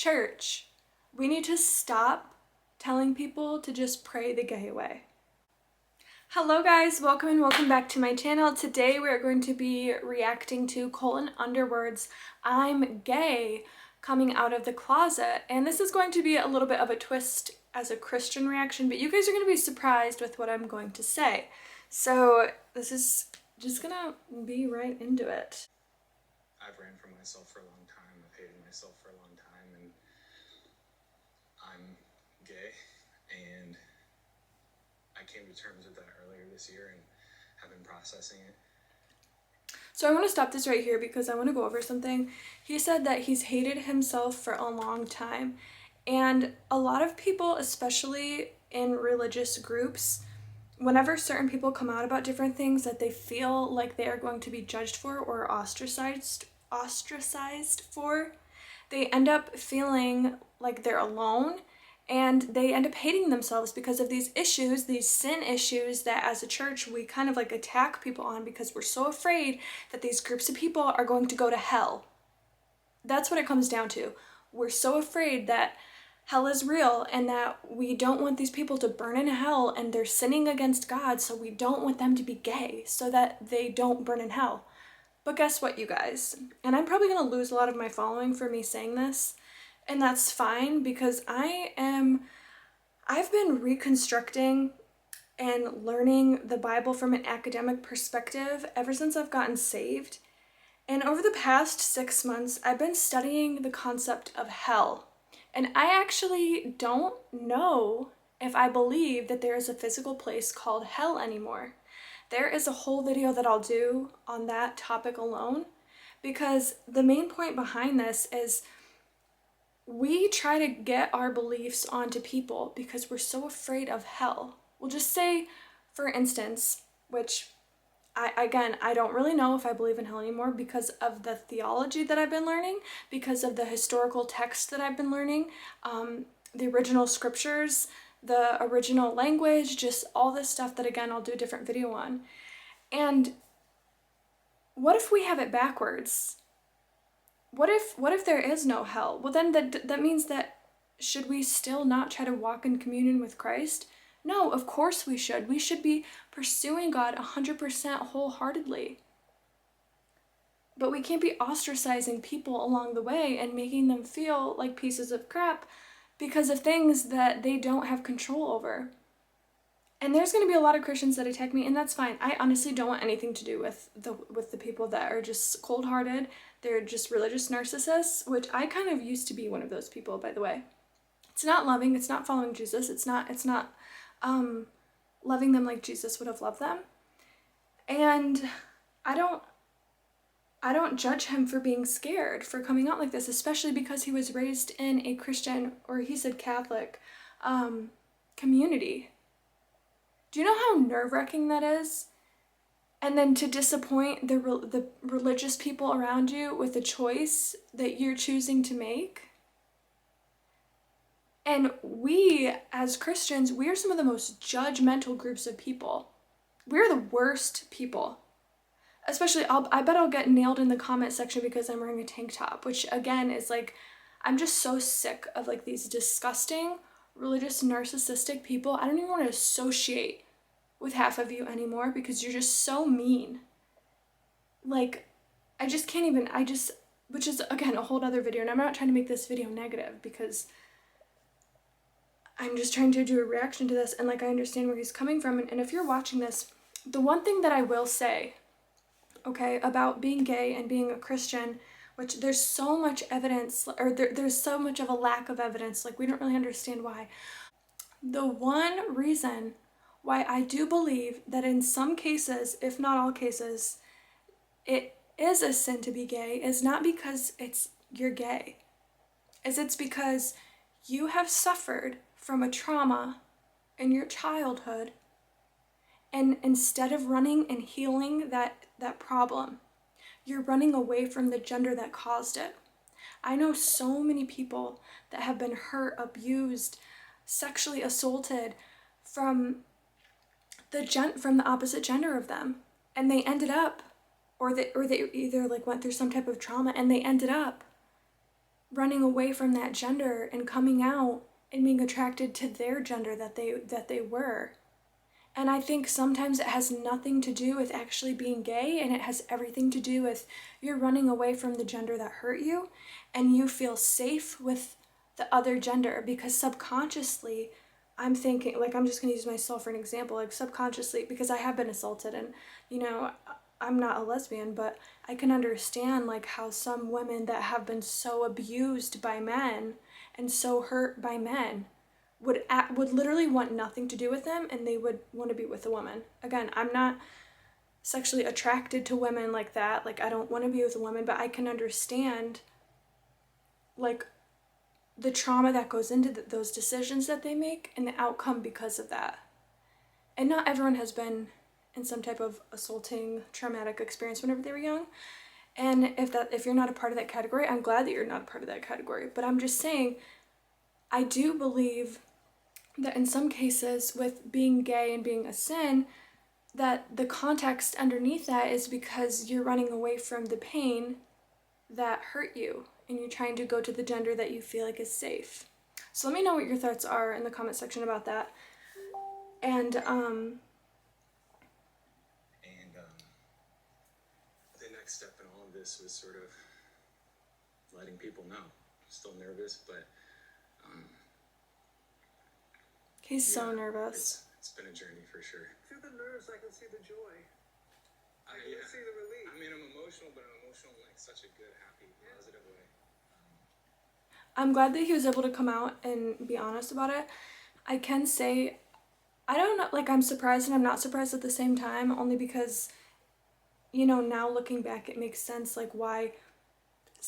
Church, we need to stop telling people to just pray the gay away. Hello guys, welcome and welcome back to my channel. Today we are going to be reacting to Colton Underwood's I'm Gay coming out of the closet. And this is going to be a little bit of a twist as a Christian reaction, but you guys are going to be surprised with what I'm going to say. So this is just gonna be right into it. I've ran from myself for a long time. I've hated myself for a long time, and I'm gay, and I came to terms with that earlier this year and have been processing it. So I want to stop this right here because I want to go over something. He said that he's hated himself for a long time, and a lot of people, especially in religious groups, whenever certain people come out about different things that they feel like they are going to be judged for or ostracized for, they end up feeling like they're alone, and they end up hating themselves because of these issues, these sin issues that as a church we kind of like attack people on because we're so afraid that these groups of people are going to go to hell. That's what it comes down to. We're so afraid that hell is real and that we don't want these people to burn in hell, and they're sinning against God, so we don't want them to be gay so that they don't burn in hell. But guess what, you guys? And I'm probably going to lose a lot of my following for me saying this, and that's fine because I've been reconstructing and learning the Bible from an academic perspective ever since I've gotten saved. And over the past 6 months, I've been studying the concept of hell. And I actually don't know if I believe that there is a physical place called hell anymore. There is a whole video that I'll do on that topic alone, because the main point behind this is we try to get our beliefs onto people because we're so afraid of hell. We'll just say, for instance, which I don't really know if I believe in hell anymore because of the theology that I've been learning, because of the historical text that I've been learning, the original scriptures, the original language, just all this stuff that, again, I'll do a different video on. And what if we have it backwards? What if there is no hell? Well, then that means that should we still not try to walk in communion with Christ? No, of course we should. We should be pursuing God 100% wholeheartedly. But we can't be ostracizing people along the way and making them feel like pieces of crap because of things that they don't have control over. And there's going to be a lot of Christians that attack me, and that's fine. I honestly don't want anything to do with the people that are just cold-hearted. They're just religious narcissists, which I kind of used to be one of those people, by the way. It's not loving. It's not following Jesus. It's not loving them like Jesus would have loved them. And I don't judge him for being scared, for coming out like this, especially because he was raised in a Christian, or he said Catholic, community. Do you know how nerve-wracking that is? And then to disappoint the religious people around you with a choice that you're choosing to make? And we, as Christians, we are some of the most judgmental groups of people. We're the worst people. Especially, I bet I'll get nailed in the comment section because I'm wearing a tank top, which again is like, I'm just so sick of like these disgusting, religious, narcissistic people. I don't even want to associate with half of you anymore because you're just so mean. Like, I just can't even, which is again a whole other video, and I'm not trying to make this video negative because I'm just trying to do a reaction to this, and like I understand where he's coming from. And if you're watching this, the one thing that I will say, okay, about being gay and being a Christian, which there's so much evidence, or there's so much of a lack of evidence, like we don't really understand why. The one reason why I do believe that in some cases, if not all cases, it is a sin to be gay is not because you're gay. It's because you have suffered from a trauma in your childhood, and instead of running and healing that problem, you're running away from the gender that caused it. I know so many people that have been hurt, abused, sexually assaulted from the opposite gender of them, and they ended up, or they either like went through some type of trauma and they ended up running away from that gender and coming out and being attracted to their gender that they were. And I think sometimes it has nothing to do with actually being gay, and it has everything to do with you're running away from the gender that hurt you, and you feel safe with the other gender because subconsciously I'm thinking, like, I'm just going to use myself for an example, like subconsciously, because I have been assaulted and, you know, I'm not a lesbian, but I can understand like how some women that have been so abused by men and so hurt by men would literally want nothing to do with them, and they would want to be with a woman. Again, I'm not sexually attracted to women like that. Like, I don't want to be with a woman, but I can understand like the trauma that goes into those decisions that they make and the outcome because of that. And not everyone has been in some type of assaulting, traumatic experience whenever they were young. And if you're not a part of that category, I'm glad that you're not a part of that category. But I'm just saying, I do believe that in some cases with being gay and being a sin, that the context underneath that is because you're running away from the pain that hurt you and you're trying to go to the gender that you feel like is safe. So let me know what your thoughts are in the comment section about that. And the next step in all of this was sort of letting people know. Still nervous, but he's so nervous. It's been a journey for sure. Through the nerves, I can see the joy. I can see the relief. I mean, I'm emotional, but I'm emotional in like such a good, happy, positive way. I'm glad that he was able to come out and be honest about it. I can say, I don't know, like, I'm surprised and I'm not surprised at the same time, only because, you know, now looking back, it makes sense, like, why,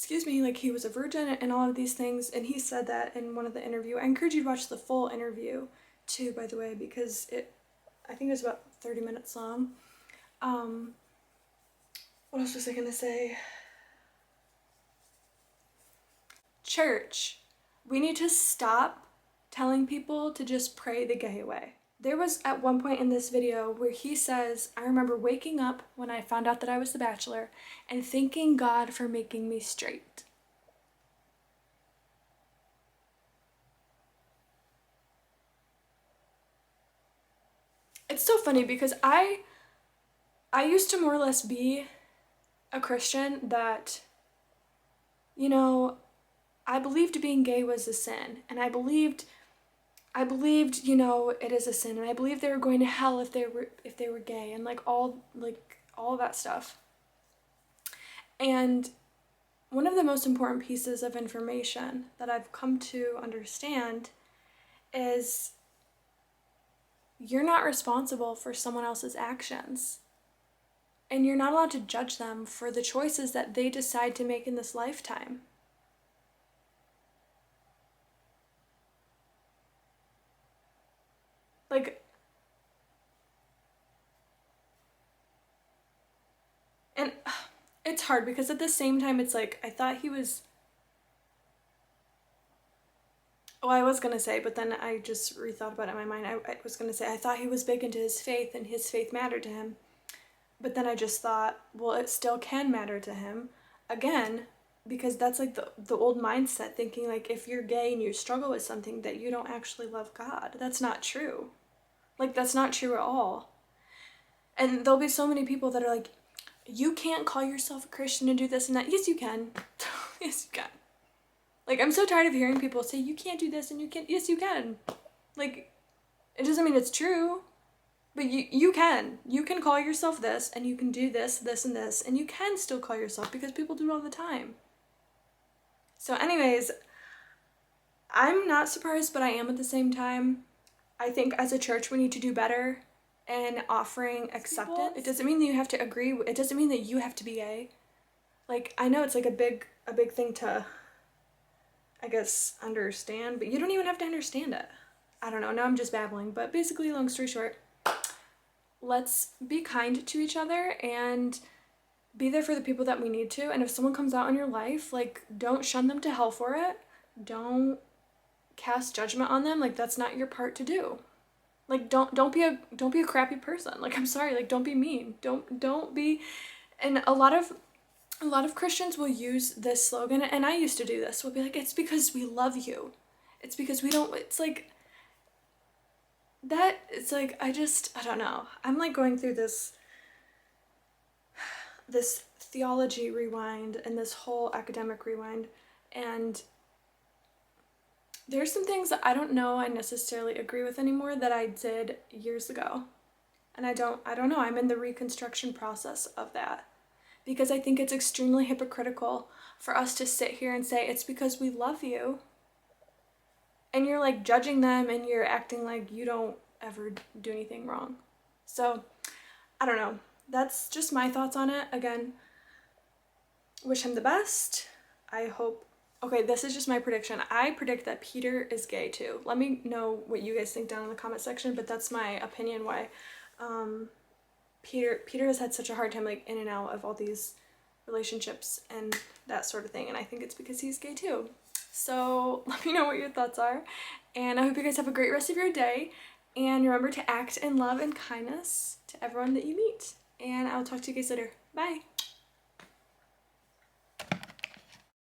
like, he was a virgin and all of these things, and he said that in one of the interview. I encourage you to watch the full interview, too, by the way, because I think it was about 30 minutes long. What else was I gonna say? Church. We need to stop telling people to just pray the gay away. There was at one point in this video where he says, I remember waking up when I found out that I was the Bachelor and thanking God for making me straight. It's so funny because I used to more or less be a Christian that, you know, I believed being gay was a sin, and I believed, you know, it is a sin, and I believed they were going to hell if they were gay, and all that stuff. And one of the most important pieces of information that I've come to understand is you're not responsible for someone else's actions. And you're not allowed to judge them for the choices that they decide to make in this lifetime. Like, and it's hard because at the same time it's like, I thought he was, I was gonna say, but then I just rethought about it in my mind. I was gonna say, I thought he was big into his faith and his faith mattered to him. But then I just thought, well, it still can matter to him. Again, because that's like the old mindset, thinking like if you're gay and you struggle with something that you don't actually love God. That's not true. Like, that's not true at all. And there'll be so many people that are like, you can't call yourself a Christian and do this and that. Yes, you can. Yes, you can. Like, I'm so tired of hearing people say, you can't do this and you can't. Yes, you can. Like, it doesn't mean it's true. But you can. You can call yourself this, and you can do this, this, and this, and you can still call yourself, because people do it all the time. So anyways, I'm not surprised, but I am at the same time. I think as a church we need to do better in offering acceptance. It doesn't mean that you have to agree. It doesn't mean that you have to be gay. Like, I know it's like a big thing to, I guess, understand, but you don't even have to understand it. I don't know. Now I'm just babbling, but basically, long story short, let's be kind to each other and be there for the people that we need to. And if someone comes out in your life, like, don't shun them to hell for it. Don't cast judgment on them. Like, that's not your part to do. Like, don't be a crappy person. Like, I'm sorry. Like, don't be mean. Don't be. And a lot of a lot of Christians will use this slogan, and I used to do this. We'll be like, it's because we love you. It's because we don't, it's like, that, it's like, I don't know. I'm like going through this theology rewind and this whole academic rewind, and there's some things that I don't know I necessarily agree with anymore that I did years ago. And I don't know, I'm in the reconstruction process of that. Because I think it's extremely hypocritical for us to sit here and say, it's because we love you. And you're like judging them and you're acting like you don't ever do anything wrong. So, I don't know. That's just my thoughts on it. Again, wish him the best. I hope. Okay, this is just my prediction. I predict that Peter is gay too. Let me know what you guys think down in the comment section, but that's my opinion why Peter has had such a hard time like in and out of all these relationships and that sort of thing, and I think it's because he's gay too. So let me know what your thoughts are, and I hope you guys have a great rest of your day, and remember to act in love and kindness to everyone that you meet, and I'll talk to you guys later. Bye!